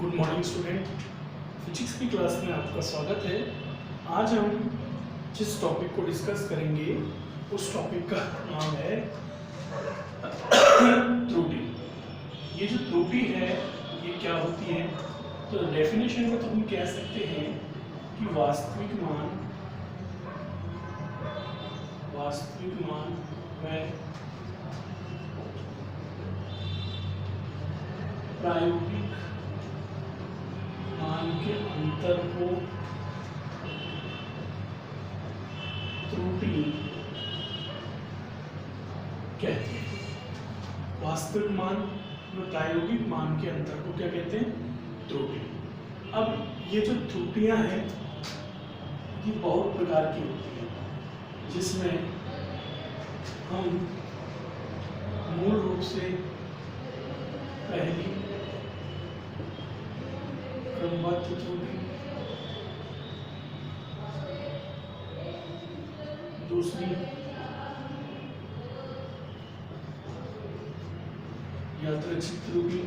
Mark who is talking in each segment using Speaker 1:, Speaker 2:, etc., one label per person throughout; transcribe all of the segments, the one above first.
Speaker 1: Good morning student. Physics की class में आपका स्वागत है। आज हम जिस टॉपिक को डिस्कस करेंगे उस टॉपिक का नाम है त्रुटि। ये जो त्रुटि है ये क्या होती है? तो डेफिनेशन में तो हम कह सकते हैं कि वास्तविक मान व प्रायोगिक मान के अंतर को त्रुटि कहते हैं। वास्तविक मान और प्रायोगिक मान के अंतर को क्या कहते हैं? त्रुटि। अब ये जो त्रुटियां हैं ये बहुत प्रकार की होती हैं, जिसमें हम मूल रूप से पहली क्रमबद्ध त्रुटि, दूसरी यादृच्छिक त्रुटि,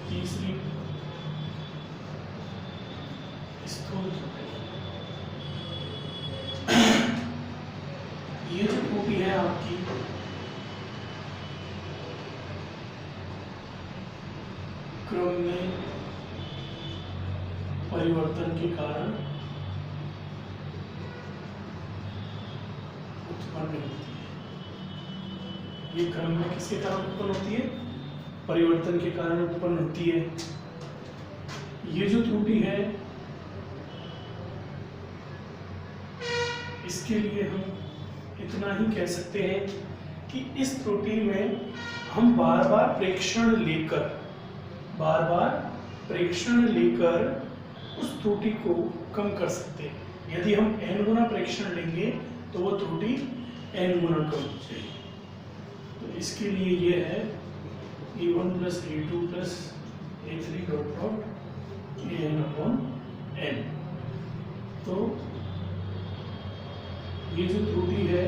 Speaker 1: तीसरी स्थूल त्रुटि। ये जो त्रुटि है आपकी क्रम में परिवर्तन के कारण उत्पन्न होती है। ये क्रम में किसके कारण उत्पन्न होती है? परिवर्तन के कारण उत्पन्न होती है। ये जो त्रुटि है इसके लिए हम इतना ही कह सकते हैं कि इस त्रुटि में हम बार बार प्रेक्षण लेकर उस त्रुटि को कम कर सकते हैं। यदि हम n गुना प्रेक्षण लेंगे तो वो त्रुटि n गुना कम हो जाएगी। तो इसके लिए ये है a1 + a2 + a3 dot an/n। तो ये जो त्रुटि है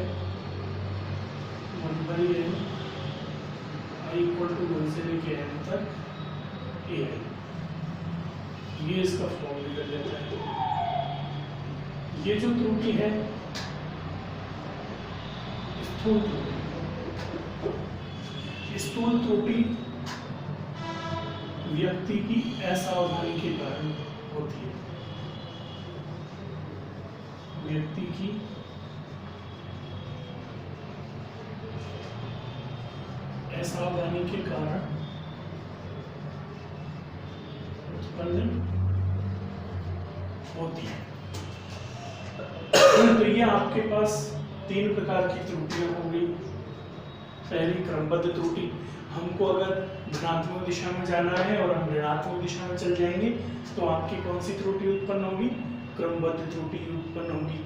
Speaker 1: 1/n i = 1 से लेके n तक a है। ये इसका फॉर्म निकल लेता है। ये जो त्रुटि है स्थूल त्रुटि व्यक्ति की असावधानी के कारण होती है। व्यक्ति की असावधानी के कारण उत्पन्न होती है। तो ये आपके पास 3 प्रकार की त्रुटियां हो गई। पहली क्रमबद्ध त्रुटि, हमको अगर धनात्मक दिशा में जाना है और हम ऋणात्मक दिशा में चल जाएंगे तो आपकी कौन सी त्रुटि उत्पन्न होगी? क्रमबद्ध त्रुटि उत्पन्न होगी।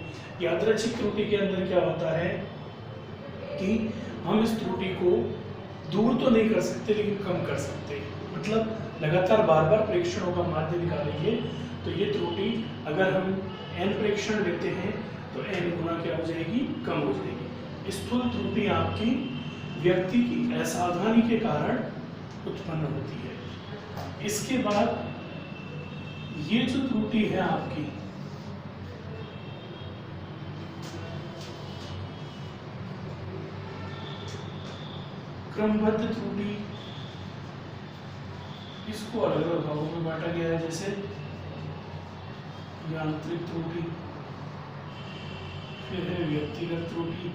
Speaker 1: यादृच्छिक त्रुटि के अंदर क्या होता है कि हम इस त्रुटि को दूर तो नहीं कर सकते लेकिन कम कर सकते हैं। मतलब लगातार बार बार प्रेक्षणों का माध्य निकालेंगे तो ये त्रुटि अगर हम n प्रेक्षण लेते हैं तो n गुना क्या हो जाएगी? कम हो जाएगी। स्थूल त्रुटि आपकी व्यक्ति की असावधानी के कारण उत्पन्न होती है। इसके बाद ये जो त्रुटि है आपकी क्रमबद्ध त्रुटि, इसको अलग अलग भागों में बांटा गया है, जैसे यांत्रिक त्रुटि, फिर है व्यक्तिगत त्रुटि,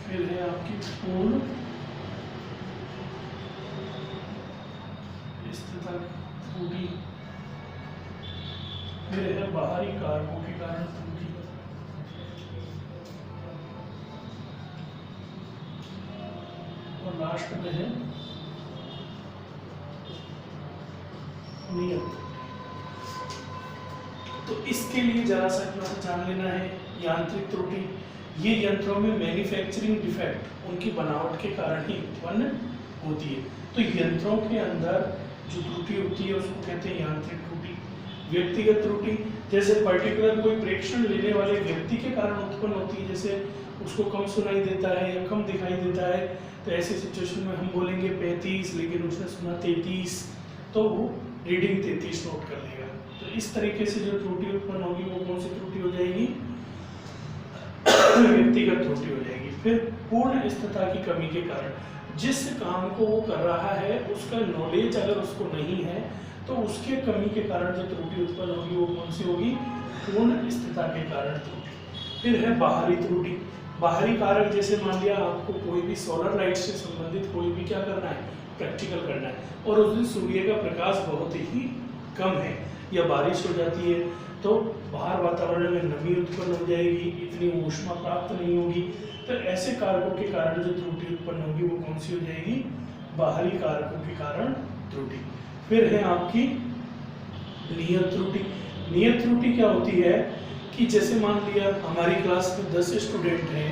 Speaker 1: फिर है आपकी पूर्ण स्थिरता त्रुटि, फिर है बाहरी कारकों के कारण त्रुटि, और लास्ट में है नियत। तो इसके लिए जरा सा इतना सा जान लेना है। यांत्रिक त्रुटि, ये यंत्रों में मैन्युफैक्चरिंग डिफेक्ट उनकी बनावट के कारण ही उत्पन्न होती है। तो यंत्रों के अंदर जो त्रुटि होती है उसको कहते हैं यांत्रिक त्रुटि। व्यक्तिगत त्रुटि जैसे पर्टिकुलर कोई प्रेक्षण लेने वाले व्यक्ति के कारण उत्पन्न होती है, जैसे उसको कम सुनाई देता है या कम दिखाई देता है, तो ऐसे सिचुएशन में हम बोलेंगे 35 लेकिन उसने सुना 33, तो वो रीडिंग 33 नोट कर लेगा। तो इस तरीके से जो त्रुटि उत्पन्न होगी वो कौन सी त्रुटि हो जाएगी? व्यक्तिगत त्रुटि हो जाएगी। फिर पूर्ण स्थिरता की कमी के कारण, जिस काम को वो कर रहा है उसका नॉलेज अगर उसको नहीं है तो उसके कमी के कारण जो त्रुटि उत्पन्न होगी वो कौन सी होगी? पूर्ण स्थिरता के कारण त्रुटि। फिर है बाहरी त्रुटि। बाहरी कारक जैसे मान लिया आपको कोई भी सोलर लाइट से संबंधित कोई भी क्या करना है? प्रैक्टिकल करना है, और उस दिन सूर्य का प्रकाश बहुत ही कम है या बारिश हो जाती है तो बाहर वातावरण में नमी उत्पन्न हो जाएगी, इतनी ऊष्मा प्राप्त नहीं होगी, तो ऐसे कारकों के कारण जो त्रुटि उत्पन्न होगी वो कौन सी हो जाएगी? बाहरी कारकों के कारण त्रुटि। फिर है आपकी नियत त्रुटि। नियत त्रुटि क्या होती है कि जैसे मान लिया हमारी क्लास में 10 स्टूडेंट हैं,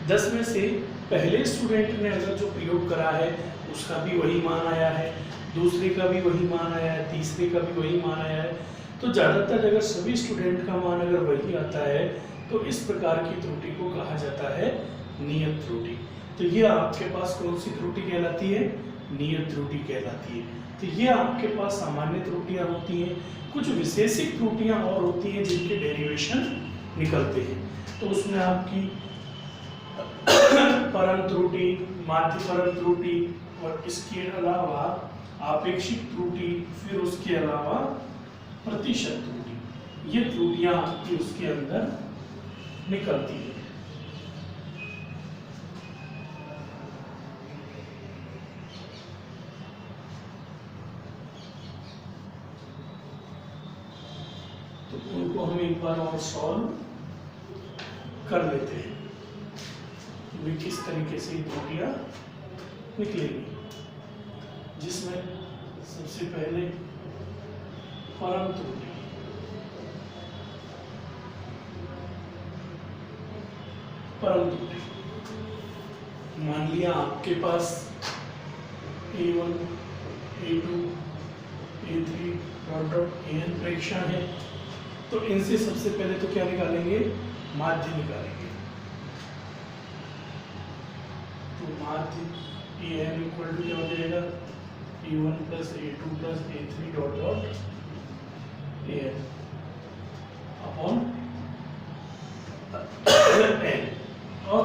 Speaker 1: 10 में से पहले स्टूडेंट ने अगर जो प्रयोग करा है उसका भी वही मान आया है, दूसरे का भी वही मान आया है, तीसरे का भी वही मान आया है, तो ज़्यादातर अगर सभी स्टूडेंट का मान अगर वही आता है तो इस प्रकार की त्रुटि को कहा जाता है नियत त्रुटि। तो ये आपके पास कौन सी त्रुटि कहलाती है? नियत त्रुटि कहलाती है। तो ये आपके पास सामान्य त्रुटियां होती हैं। कुछ विशेषिक त्रुटियां और होती हैं जिनके डेरिवेशन निकलते हैं, तो उसमें आपकी परम त्रुटि, माध्य परम त्रुटि, और इसके अलावा आपेक्षिक त्रुटि, फिर उसके अलावा प्रतिशत त्रुटि, ये त्रुटियां आपकी उसके अंदर निकलती है। तो उनको हम एक बार और सॉल्व कर लेते हैं कि किस तरीके से त्रुटियां निकलेगी, जिसमें सबसे पहले परम त्रुटि। परम त्रुटि मान लिया आपके पास A1, A2, A3 AN प्रेक्षण है, तो इनसे सबसे पहले तो क्या निकालेंगे? माध्य निकालेंगे। तो माध्य AN इक्वल टू क्या हो जाएगा? A1 plus A2 plus A3 dot dot AN upon N। और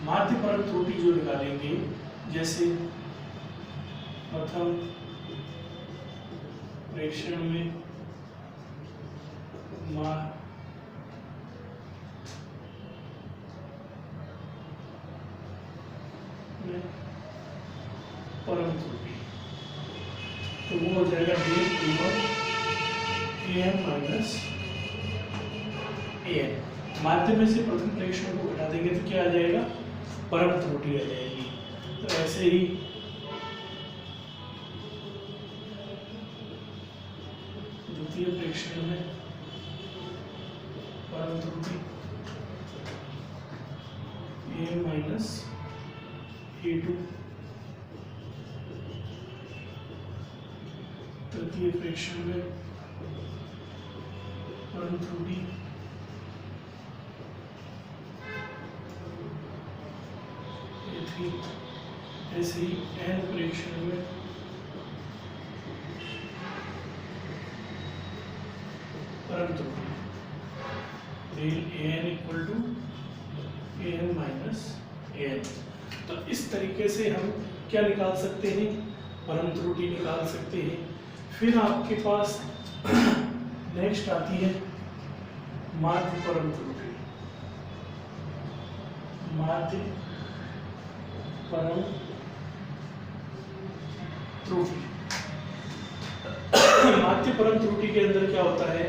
Speaker 1: माध्य परम त्रुटि जो निकालेंगे, जैसे प्रथम प्रेक्षण में परम त्रुटि, तो वो हो जाएगा del A1 AN minus AN। माध्य में से प्रथम प्रेक्षण को घटा देंगे तो क्या आ जाएगा? परम त्रुटि आ जाएगी। तो ऐसे ही द्वितीय प्रेक्षण में परम त्रुटि AN माइनस A2, तृतीय प्रेक्षण में परम त्रुटि A3, ऐसे ही N प्रेक्षण में परम त्रुटि del AN equal to AN minus AN। तो इस तरीके से हम क्या निकाल सकते हैं? परम त्रुटि निकाल सकते हैं। फिर आपके पास नेक्स्ट आती है माध्य परम त्रुटि। माध्य परम त्रुटि, माध्य परम त्रुटि के अंदर क्या होता है?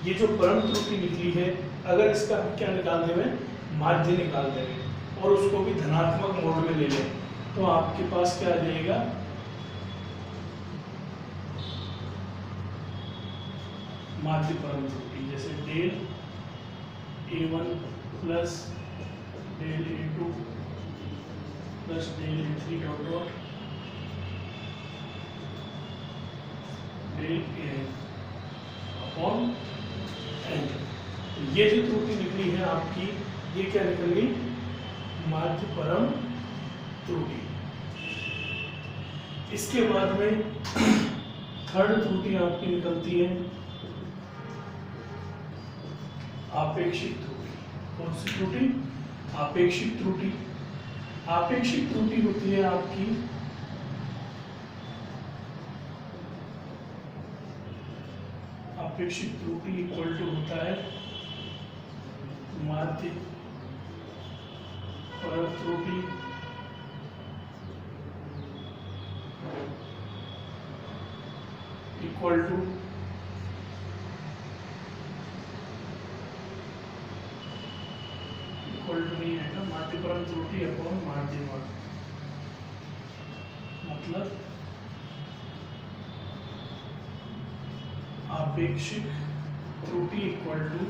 Speaker 1: ये जो परम त्रुटि निकली है, अगर इसका हम क्या निकाल दें? माध्य निकाल देंगे और उसको भी धनात्मक मोड में ले लें, तो आपके पास क्या आ जाएगा? माध्य परम त्रुटि, जैसे del A1 plus del A2 plus del A3 dot dot del AN upon n. ये जो त्रुटि निकली है आपकी, ये क्या निकल गई? माध्य परम त्रुटि। इसके बाद में थर्ड त्रुटि आपकी निकलती है आपेक्षिक त्रुटि। कौन सी त्रुटि? आपेक्षिक त्रुटि। आपेक्षिक त्रुटि होती है आपकी आपेक्षिक त्रुटि इक्वल टू होता है माध्य परम त्रुटि इक्वल टू नहीं आएगा, माध्य परम त्रुटि अपॉन माध्य वर्ग। मतलब आपेक्षिक त्रुटि equal to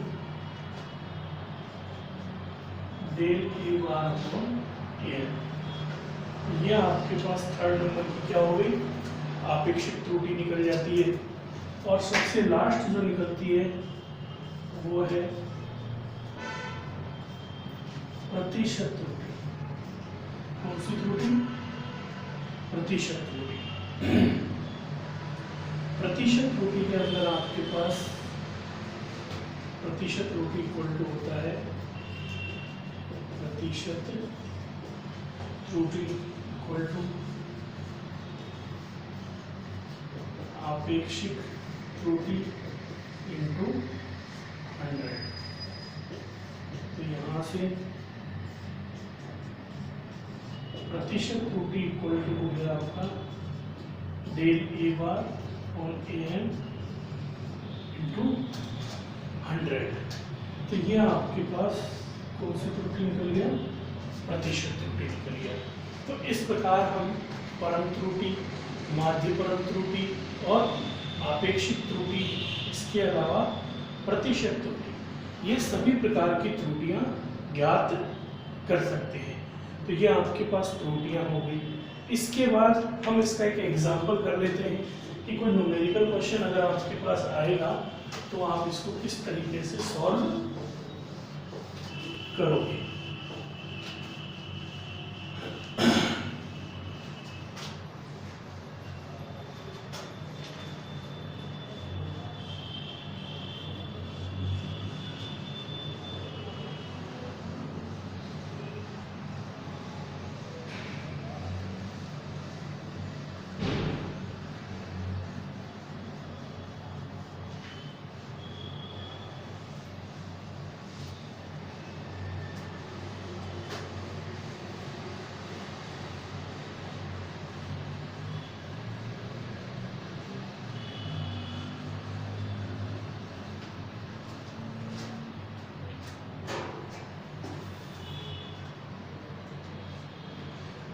Speaker 1: del a bar upon n. ये आपके पास थर्ड नंबर की क्या हो गई? आपेक्षिक त्रुटि निकल जाती है। और सबसे लास्ट जो निकलती है वो है प्रतिशत त्रुटि। कौन सी त्रुटि? प्रतिशत त्रुटि। प्रतिशत त्रुटि के अंदर आपके पास प्रतिशत त्रुटि इक्वल टू होता है प्रतिशत त्रुटि इक्वल टू आपेक्षिक त्रुटि इंटू 100। तो यहाँ से प्रतिशत त्रुटि इक्वल टू हो गया आपका डेल ए बार और ए एन इंटू 100। तो ये आपके पास कौन सी त्रुटि निकल गया? प्रतिशत त्रुटि निकल गया। तो इस प्रकार हम परम त्रुटि, माध्य परम त्रुटि और आपेक्षिक त्रुटि, इसके अलावा प्रतिशत त्रुटि, ये सभी प्रकार की त्रुटियां ज्ञात कर सकते हैं। तो ये आपके पास त्रुटियां हो गई। इसके बाद हम इसका एक एग्जाम्पल कर लेते हैं कि कोई न्यूमेरिकल क्वेश्चन अगर आपके पास आएगा तो आप इसको किस तरीके से सॉल्व करोगे।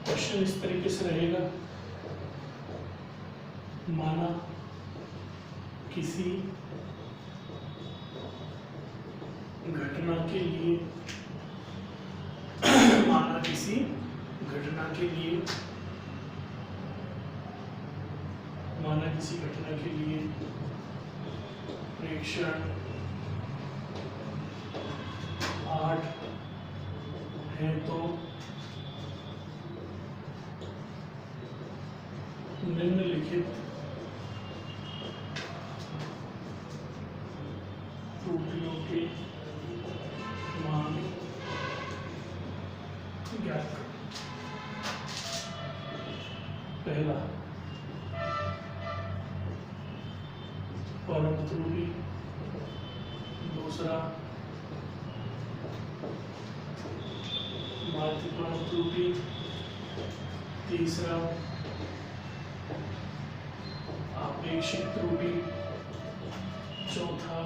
Speaker 1: क्वेश्चन इस तरीके से रहेगा, माना किसी घटना के लिए प्रेक्षण 8 है तो निम्नलिखित त्रुटियों के मान ज्ञात करो। पहला परम त्रुटि, दूसरा माध्य परम त्रुटि, तीसरा आपेक्षिक त्रुटि, चौथा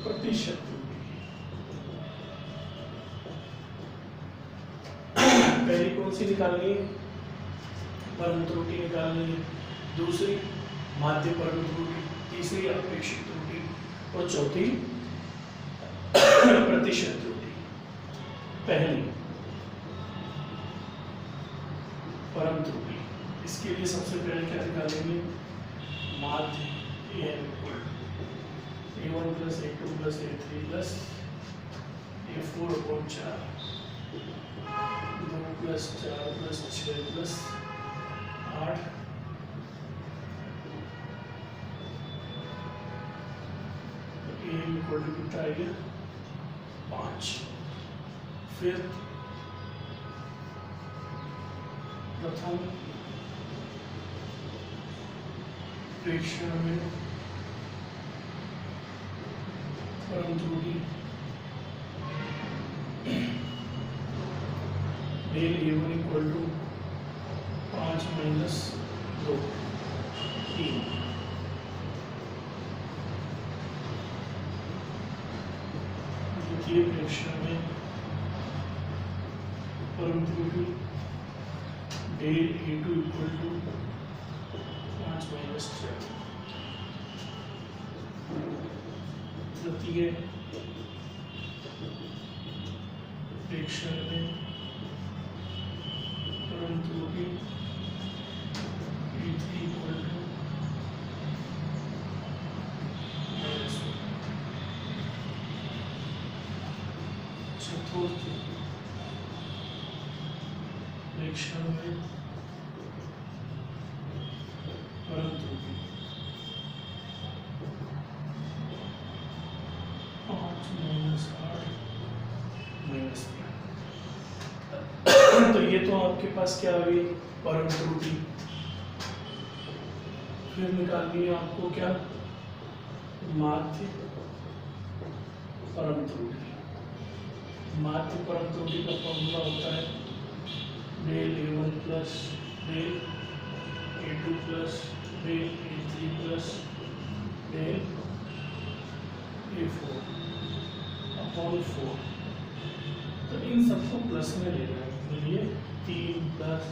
Speaker 1: प्रतिशत त्रुटि। पहली कौन सी निकालनी है? परम त्रुटि निकालनी है, दूसरी माध्य परम त्रुटि, तीसरी आपेक्षिक त्रुटि और चौथी प्रतिशत त्रुटि। पहली परम त्रुटि, इसके लिए सबसे पहले क्या निकालेंगे? माध्य n equal A1 plus A2 plus A3 plus A4 upon 4, 2 plus 4 plus 6 plus 8, A equal to कितना आ गया 5। फिर प्रथम प्रेक्षण में परम त्रुटि del A1 equal to 5 minus 2 3। द्वितीय प्रेक्षण में परम त्रुटि del A2 equal to 5 minus 6। तृतीय प्रेक्षण में परम त्रुटि A3 इक्वल टू -1। चतुर्थ प्रेक्षण में परम त्रुटि 5 माइनस 8 माइनस 3। तो ये तो आपके पास क्या आ गई परम त्रुटि। फिर निकालनी है आपको क्या माध्य परम त्रुटि। माध्य परम त्रुटि का फॉर्मूला होता है del A1 plus del A2 plus del A3 plus del A4 upon 4। तो इन सबको प्लस में लेना है, चलिए 3 प्लस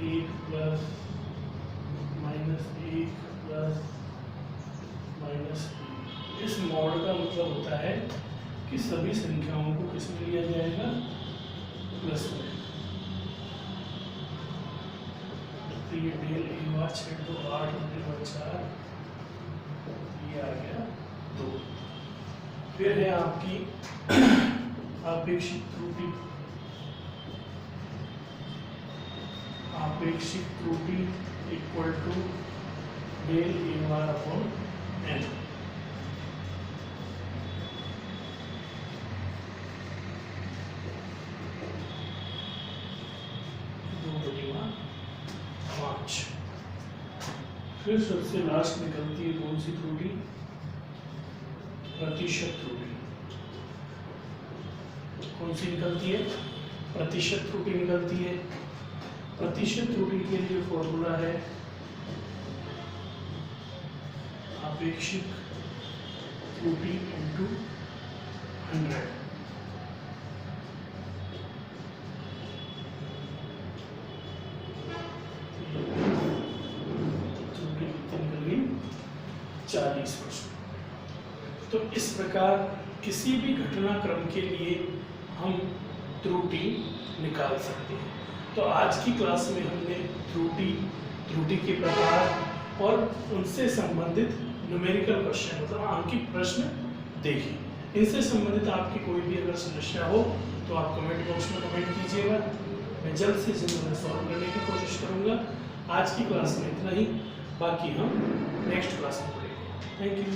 Speaker 1: 1 प्लस -1 प्लस -3। इस मॉड का मतलब होता है कि सभी संख्याओं को किस में लिया जाएगा प्लस में। तो ये डेल A 6 तो 8 × 4 ये आ गया 2। फिर है आपकी आपेक्षिक त्रुटि। आपेक्षिक त्रुटि equal to del A upon n। फिर सबसे लास्ट निकलती है कौन सी त्रुटि प्रतिशत त्रुटि। कौन सी निकलती है प्रतिशत त्रुटि निकलती है। प्रतिशत त्रुटि के लिए फॉर्मूला है आपेक्षिक त्रुटि इंटू 100। त्रुटि कितनी निकल गई 40%। तो इस प्रकार किसी भी घटनाक्रम के लिए हम त्रुटि निकाल सकते हैं। तो आज की क्लास में हमने त्रुटि के प्रकार और उनसे संबंधित न्यूमेरिकल क्वेश्चन मतलब आंकिक प्रश्न देखे। इनसे संबंधित आपकी कोई भी अगर समस्या हो तो आप कमेंट बॉक्स में कमेंट कीजिएगा, मैं जल्द से जल्द उन्हें सॉल्व करने की कोशिश करूँगा। आज की क्लास में इतना ही, बाकी हम नेक्स्ट क्लास में पढ़ेंगे। Thank you.